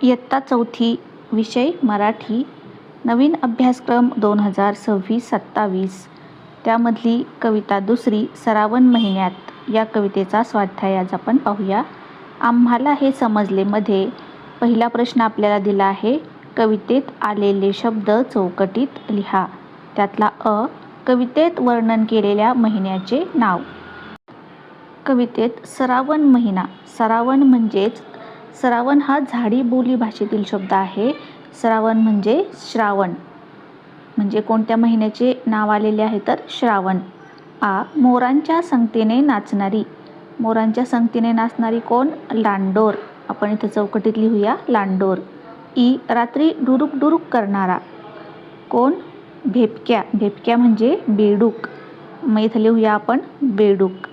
इयत्ता चौथी, विषय मराठी, नवीन अभ्यासक्रम 2026-27, त्यामधली कविता दुसरी, श्रावण महिन्यात या कवितेचा स्वाध्याय आज आपण पाहूया. आम्हाला हे समजले मध्ये पहिला प्रश्न आपल्याला दिला आहे, कवितेत आलेले शब्द चौकटीत लिहा. त्यातला अ, कवितेत वर्णन केलेल्या महिन्याचे नाव. कवितेत श्रावण महिना, श्रावण हा झाडी बोली भाषेतील शब्द आहे. श्रावण म्हणजे श्रावण, म्हणजे कोणत्या महिन्याचे नाव आलेले आहे तर श्रावण. आ, मोरांच्या संगतीने नाचणारी, मोरांच्या संगतीने नाचणारी कोण? लांडोर. आपण इथे चौकटीत लिहूया लांडोर. ई, रात्री डुरुक डुरुक करणारा कोण? भेपक्या. भेपक्या म्हणजे बेडूक. मग इथे लिहूया आपण बेडूक.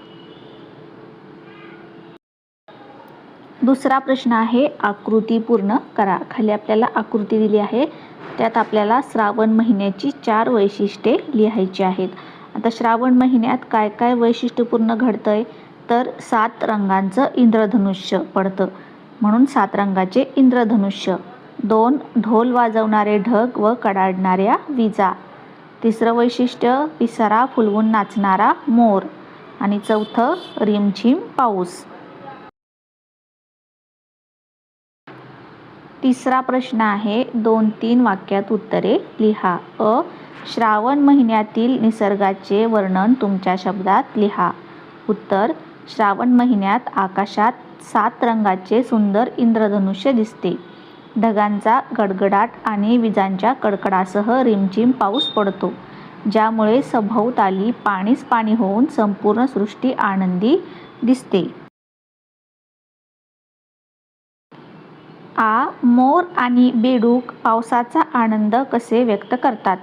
दुसरा प्रश्न आहे, आकृती पूर्ण करा. खाली आपल्याला आकृती दिली आहे, त्यात आपल्याला श्रावण महिन्याची 4 वैशिष्ट्ये लिहायची आहेत. आता श्रावण महिन्यात काय काय वैशिष्ट्यपूर्ण घडतंय तर 7 रंगांचं इंद्रधनुष्य पडतं, म्हणून 7 रंगाचे इंद्रधनुष्य. 2 ढोल वाजवणारे ढग व कडाडणाऱ्या विजा. तिसरं वैशिष्ट्य, पिसारा फुलवून नाचणारा मोर. आणि चौथं, रिमझिम पाऊस. तिसरा प्रश्न आहे, 2-3 वाक्यात उत्तरे लिहा. अ, श्रावण महिन्यातील निसर्गाचे वर्णन तुमच्या शब्दात लिहा. उत्तर, श्रावण महिन्यात आकाशात 7 रंगाचे सुंदर इंद्रधनुष्य दिसते. ढगांचा गडगडाट आणि विजांच्या कडकडासह रिमझिम पाऊस पडतो, ज्यामुळे सभोवताली पाणीच पाणी होऊन संपूर्ण सृष्टी आनंदी दिसते. आ, मोर आणि बेडूक पावसाचा आनंद कसे व्यक्त करतात?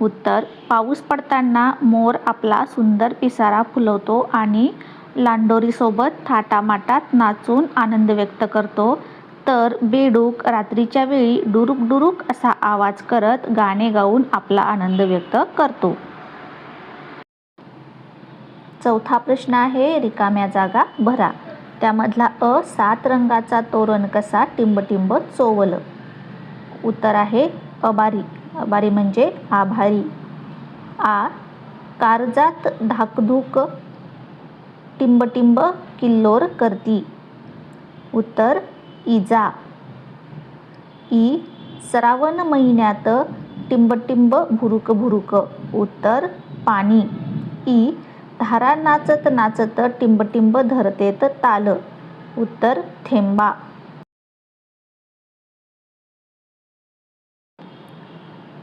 उत्तर, पाऊस पडताना मोर आपला सुंदर पिसारा फुलवतो आणि लांडोरीसोबत थाटामाटात नाचून आनंद व्यक्त करतो, तर बेडूक रात्रीच्या वेळी डुरुक डुरुक असा आवाज करत गाणे गाऊन आपला आनंद व्यक्त करतो. चौथा प्रश्न आहे, रिकाम्या जागा भरा. त्यामधला अ, 7 रंगाचा तोरण कसा टिंबटिंब चोवलं. उत्तर आहे अबारी. अबारी म्हणजे आभारी. आ, कारजात धाकधूक टिंबटिंब किल्लोर करती. उत्तर इजा. ई, श्रावण महिन्यात टिंबटिंब भुरुक भुरुक. उत्तर पाणी. ई, धारा नाचत नाचत टिंबटिंब धरतेत ताल. उत्तर थेंबा.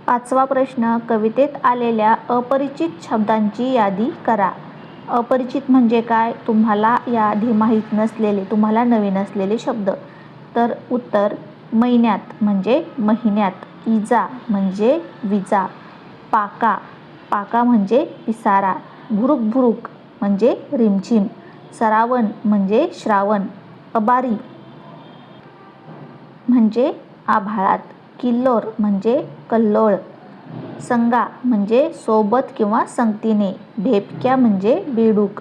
पाचवा प्रश्न, कवितेत आलेल्या अपरिचित शब्दांची यादी करा. अपरिचित म्हणजे काय? तुम्हाला याआधी माहीत नसलेले, तुम्हाला नवीन असलेले शब्द. तर उत्तर, महिन्यात म्हणजे महिन्यात. इजा म्हणजे विजा. पाका, पाका म्हणजे पिसारा. भुरुक भुरुक म्हणजे रिमझिम. श्रावण म्हणजे श्रावण. अबारी म्हणजे आभाळात. किल्लोर म्हणजे कल्लोळ. संगा म्हणजे सोबत किंवा संगतीने. भेपक्या म्हणजे बेडूक.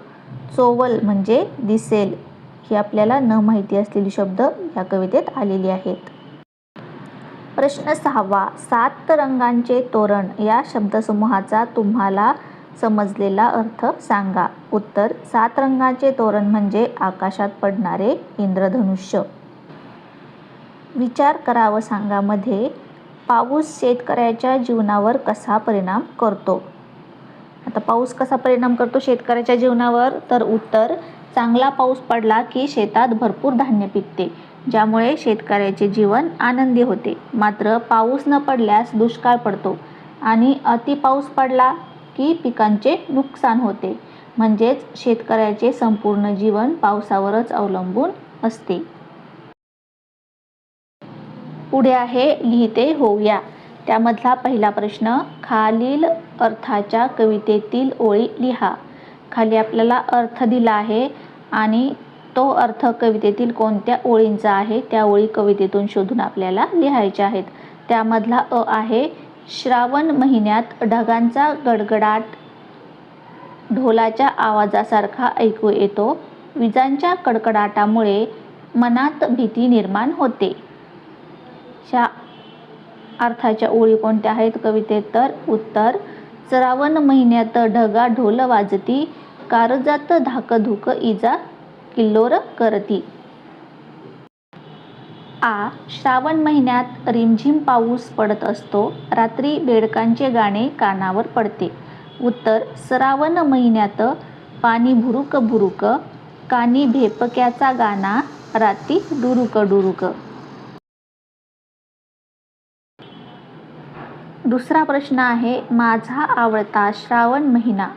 चोवल म्हणजे दिसेल. ही आपल्याला न माहिती असलेली शब्द या कवितेत आलेली आहेत. प्रश्न 6वा, 7 रंगांचे तोरण या शब्दसमूहाचा तुम्हाला समजलेला अर्थ सांगा. उत्तर, 7 रंगांचे तोरण म्हणजे आकाशात पडणारे इंद्रधनुष्य. विचार करा व सांगा मध्ये पाऊस शेतकऱ्याच्या जीवनावर कसा परिणाम करतो. आता पाऊस कसा परिणाम करतो शेतकऱ्याच्या जीवनावर? तर उत्तर, चांगला पाऊस पडला की शेतात भरपूर धान्य पिकते, ज्यामुळे शेतकऱ्याचे जीवन आनंदी होते. मात्र पाऊस न पडल्यास दुष्काळ पडतो आणि अति पाऊस पडला की पिकांचे नुकसान होते. म्हणजेच शेतकऱ्याचे संपूर्ण जीवन पावसावरच अवलंबून असते. पुढे आहे, लिहिते होऊया. त्यामधला पहिला प्रश्न, खालील अर्थाच्या कवितेतील ओळी लिहा. खाली आपल्याला अर्थ दिला आहे आणि तो अर्थ कवितेतील कोणत्या ओळींचा आहे त्या ओळी कवितेतून शोधून आपल्याला लिहायच्या आहेत. त्यामधला अ आहे, श्रावण महिन्यात ढगांचा गडगडाट ढोलाच्या आवाजासारखा ऐकू येतो. विजांच्या कडकडाटामुळे मनात भीती निर्माण होते. च्या अर्थाच्या ओळी कोणत्या आहेत कवितेत? तर उत्तर, श्रावण महिन्यात ढगा ढोल वाजती, कारजात धाकधुक इजा किल्लोर करती. आ. श्रावण महिन्यात रिमझिम पाऊस पडत असतो, रात्री बेडकांचे गाणे कानावर पडते. उत्तर, श्रावण महिन्यात पाणी भुरुक भुरुक, कानी भेपक्याचा गाणा, राती डुरुक डुरुक. दुसरा प्रश्न आहे, माझा आवडता श्रावण महिना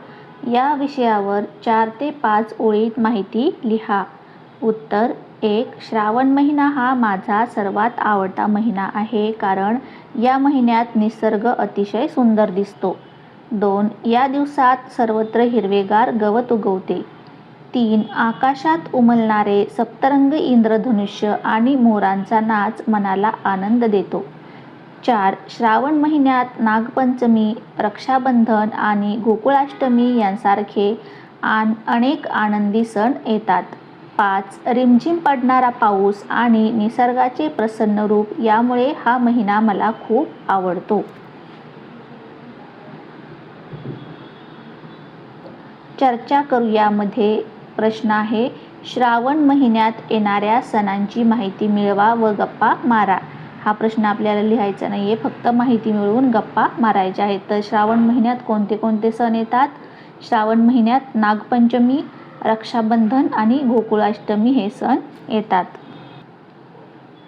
या विषयावर 4 ते 5 ओळीत माहिती लिहा. उत्तर 1. श्रावण महिना हा माझा सर्वात आवडता महिना आहे, कारण या महिन्यात निसर्ग अतिशय सुंदर दिसतो. 2. या दिवसात सर्वत्र हिरवेगार गवत उगवते. 3. आकाशात उमलणारे सप्तरंग इंद्रधनुष्य आणि मोरांचा नाच मनाला आनंद देतो. 4. श्रावण महिन्यात नागपंचमी, रक्षाबंधन आणि गोकुळाष्टमी यांसारखे अनेक आनंदी सण येतात. 5. रिमझिम पडणारा पाऊस आणि निसर्गाचे प्रसन्न रूप यामुळे हा महिना मला खूप आवडतो. चर्चा करूया मध्ये प्रश्न आहे, श्रावण महिन्यात येणाऱ्या सणांची माहिती मिळवा व गप्पा मारा. हा प्रश्न आपल्याला लिहायचा नाहीये, फक्त माहिती मिळवून गप्पा मारायच्या आहेत. तर श्रावण महिन्यात कोणते कोणते सण येतात? श्रावण महिन्यात नागपंचमी, रक्षाबंधन आणि गोकुळाष्टमी हे सण येतात.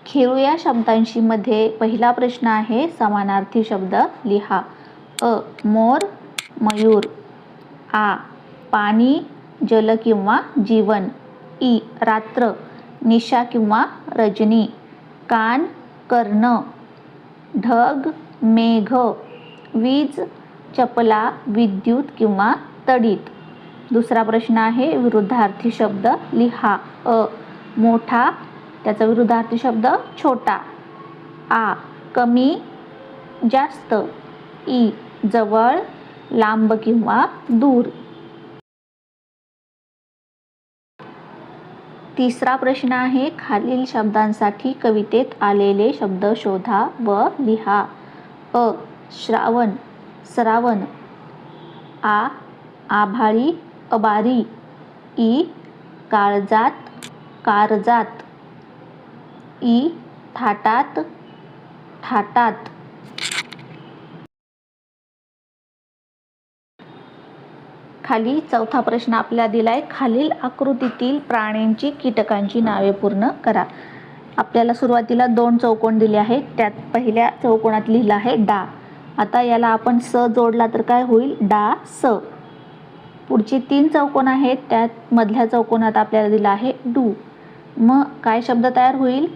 खेळूया शब्दांशी मध्ये पहिला प्रश्न आहे, समानार्थी शब्द लिहा. अ. मोर, मयूर. आ. पाणी, जल किंवा जीवन. इ. रात्र, निशा किंवा रजनी. कान, कर्ण. ढग, मेघ. वीज, चपला, विद्युत किंवा तडीत. दुसरा प्रश्न आहे, विरुद्धार्थी शब्द लिहा. अ. मोठा, त्याचा विरुद्धार्थी शब्द छोटा. आ. कमी, जास्त. इ. जवळ, लांब किंवा दूर. तिसरा प्रश्न आहे, खालील शब्दांसाठी कवितेत आलेले शब्द शोधा व लिहा. अ. श्रावण, श्रावण. आ. आभाळी, अबारी. इ. काळजात, कारजात. इ. थाटात, थाटात. खाली चौथा प्रश्न आपल्याला दिलाय, खालील आकृतीतील प्राण्यांची, कीटकांची नावे पूर्ण करा. आपल्याला सुरुवातीला 2 चौकोन दिले आहेत, त्यात पहिल्या चौकोनात लिहिलं आहे डा. आता याला आपण स जोडला तर काय होईल? डा स. पुढचे 3 चौकोन आहेत, त्यात मधल्या चौकोनात आपल्याला दिला आहे डू. मग काय शब्द तयार होईल?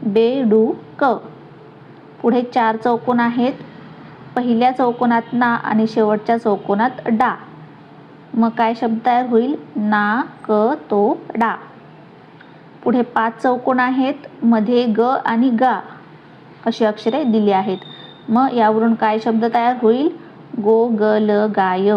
बेडूक. पुढे 4 चौकोन आहेत, पहिल्या चौकोनात ना आणि शेवटच्या चौकोनात डा. मग काय शब्द तयार होईल? नाकतोडा. पुढे 5 चौकोन आहेत, मध्ये ग आणि गा अशी अक्षरे दिली आहेत. मग यावरून काय शब्द तयार होईल? गोगलगाय.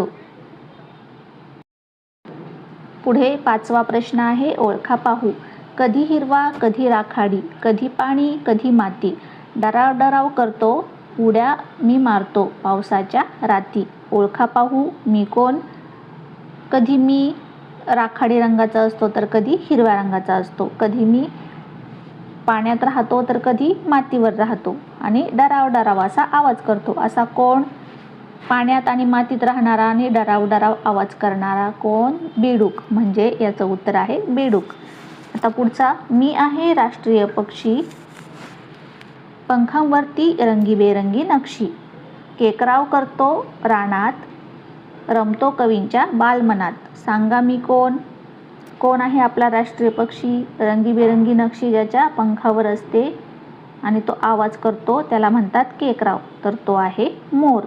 पुढे 5वा प्रश्न आहे, ओळखा पाहू. कधी हिरवा, कधी राखाडी, कधी पाणी, कधी माती, डराव डराव करतो, उड्या मी मारतो पावसाच्या राती. ओळखा पाहू. मी कोण? कधी मी राखाडी रंगाचा असतो तर कधी हिरव्या रंगाचा असतो. कधी मी पाण्यात राहतो तर कधी मातीवर राहतो आणि डराव डराव असा आवाज करतो. असा कोण? पाण्यात आणि मातीत राहणारा आणि डराव डराव आवाज करणारा कोण? बेडूक. म्हणजे याचं उत्तर आहे बेडूक. आता पुढचा, मी आहे राष्ट्रीय पक्षी, पंखांवरती रंगीबेरंगी नक्षी, केकराव करतो रानात, रमतो कवींच्या बालमनात. सांगा मी कोण? कोण आहे आपला राष्ट्रीय पक्षी, रंगीबेरंगी नक्षी ज्याच्या पंखावर असते आणि तो आवाज करतो त्याला म्हणतात केकराव, तर तो आहे मोर.